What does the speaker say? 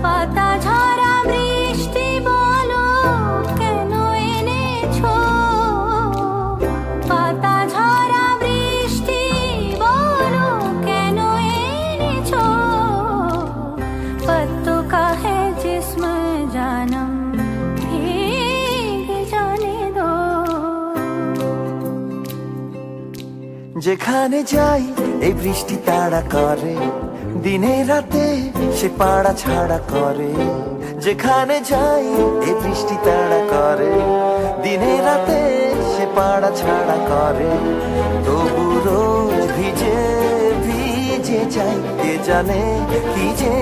পাতা ঝরা বৃষ্টি বলো কেন এনেছো, পাতা ঝরা বৃষ্টি বলো কেন এনেছো, पत्तों का है जिस्म जानम भीग जाने दो। যেখানে যাই এই বৃষ্টি তাড়া করে, দিনে রাতে সে পাড়া ছাড়া করে। যেখানে যাই এই বৃষ্টি তাড়া করে, দিনে রাতে সে পাড়া ছাড়া করে। তবু রোজ ভিজে ভিজে যাই, কে জানে কি যে